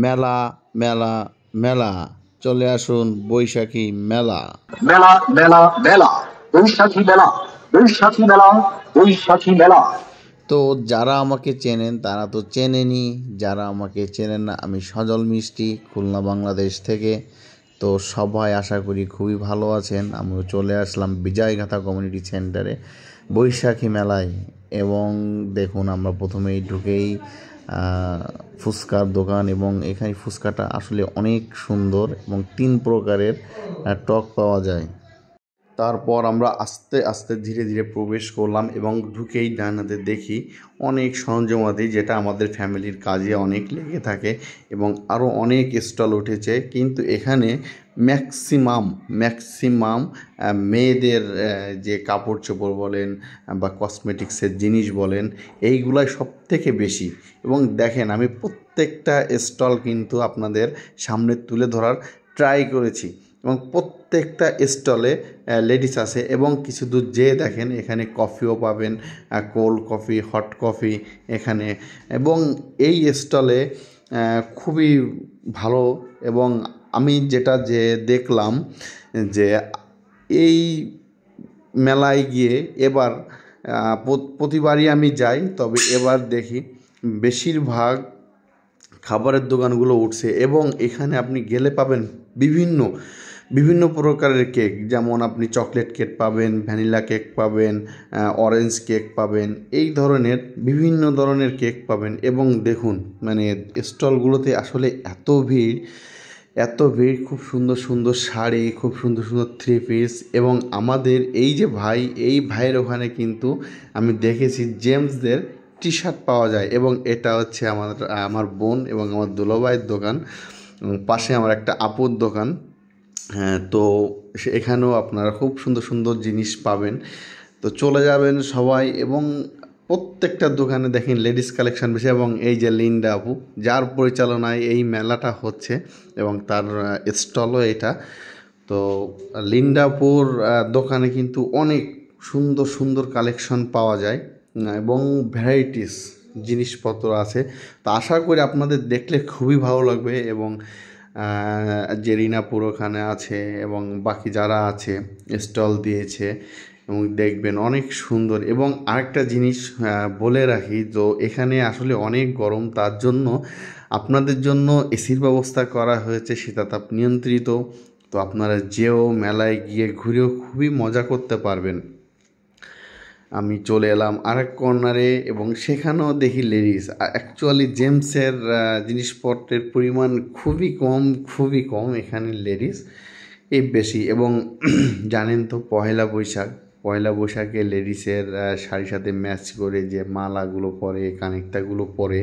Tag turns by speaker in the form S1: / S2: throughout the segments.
S1: মেলা মেলা মেলা, চলে আসুন বৈশাখী মেলা।
S2: মেলা মেলা মেলা, বৈশাখী মেলা, বৈশাখী মেলা, বৈশাখী মেলা।
S1: তো যারা আমাকে চেনেন তারা তো চেনেনই, যারা আমাকে চেনেন না, আমি সজল মিষ্টি, খুলনা বাংলাদেশ থেকে। তো সবাই আশা করি খুবই ভালো আছেন। আমিও চলে আসলাম বিজয়গাথা কমিউনিটি সেন্টারে বৈশাখী মেলায়। এবং দেখুন, আমরা প্রথমেই ঢুকেই ফুচকার দোকান, এবং এখানে ফুচকাটা আসলে অনেক সুন্দর এবং 3 প্রকারের টক পাওয়া যায়। তারপর আমরা আস্তে আস্তে ধীরে ধীরে প্রবেশ করলাম এবং ঢুকেই ডান হাতে দেখি অনেক সরঞ্জামাদি, যেটা আমাদের ফ্যামিলির কাজে অনেক লেগে থাকে, এবং আরও অনেক স্টল উঠেছে। কিন্তু এখানে ম্যাক্সিমাম মেয়েদের যে কাপড় চোপড় বলেন বা কসমেটিক্সের জিনিস বলেন, এইগুলাই সব থেকে বেশি। এবং দেখেন, আমি প্রত্যেকটা স্টল কিন্তু আপনাদের সামনে তুলে ধরার ট্রাই করেছি, এবং প্রত্যেকটা স্টলে লেডিস আছে। এবং কিছু দূর যেয়ে দেখেন, এখানে কফিও পাবেন, কোল্ড কফি, হট কফি এখানে। এবং এই স্টলে খুবই ভালো। এবং আমি যেটা দেখলাম যে এই মেলায় গিয়ে এবার প্রতিবারই আমি যাই, তবে এবার দেখি বেশিরভাগ খাবারের দোকানগুলো উঠছে। এবং এখানে আপনি গেলে পাবেন বিভিন্ন বিভিন্ন প্রকারের কেক, যেমন আপনি চকলেট কেক পাবেন, ভ্যানিলা কেক পাবেন, অরেঞ্জ কেক পাবেন, এই ধরনের বিভিন্ন ধরনের কেক পাবেন। এবং দেখুন, মানে স্টলগুলোতে আসলে এত ভিড়, খুব সুন্দর সুন্দর শাড়ি, খুব সুন্দর সুন্দর থ্রি পিস। এবং আমাদের এই যে ভাই, এই ভাইয়ের ওখানে কিন্তু আমি দেখেছি জেমসদের টি শার্ট পাওয়া যায়। এবং এটা হচ্ছে আমার বোন এবং আমার দুলাভাইয়ের দোকান, পাশে আমার একটা আপুর দোকান। হ্যাঁ, তো এখানেও আপনারা খুব সুন্দর সুন্দর জিনিস পাবেন। তো চলে যাবেন সবাই। এবং প্রত্যেকটা দোকানে দেখেন লেডিস কালেকশন বেশি। এবং এই যে লিন্ডা আপু, যার পরিচালনায় এই মেলাটা হচ্ছে এবং তার স্টলও এটা। তো লিন্ডাপুর দোকানে কিন্তু অনেক সুন্দর সুন্দর কালেকশন পাওয়া যায়, এবং ভ্যারাইটিস জিনিসপত্র আছে। তো আশা করি আপনাদের দেখলে খুবই ভালো লাগবে। এবং যে রিনাপুর ওখানে আছে এবং বাকি যারা আছে স্টল দিয়েছে, এবং দেখবেন অনেক সুন্দর। এবং আরেকটা জিনিস বলে রাখি, তো এখানে আসলে অনেক গরম, তার জন্য আপনাদের জন্য এসির ব্যবস্থা করা হয়েছে, শীতাতাপ নিয়ন্ত্রিত। তো আপনারা যেও মেলায় গিয়ে ঘুরেও খুবই মজা করতে পারবেন। আমি চলে এলাম আরেক কর্নারে, এবং সেখানেও দেখি লেডিস। অ্যাকচুয়ালি জেমসের জিনিসপত্রের পরিমাণ খুবই কম এখানে লেডিস বেশি। এবং জানেন তো, পয়লা বৈশাখে লেডিসের শাড়ির সাথে ম্যাচ করে যে মালাগুলো পরে, কানেক্টাগুলো পরে,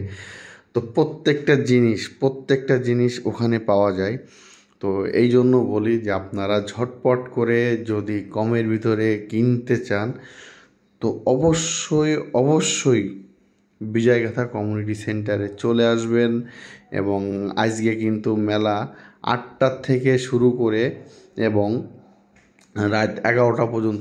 S1: তো প্রত্যেকটা জিনিস ওখানে পাওয়া যায়। তো এই জন্য বলি যে আপনারা ঝটপট করে যদি কমের ভিতরে কিনতে চান, তো অবশ্যই বিজয়গাথা কমিউনিটি সেন্টারে চলে আসবেন। এবং আজকে কিন্তু মেলা 8টা থেকে শুরু করে এবং রাত 11টা পর্যন্ত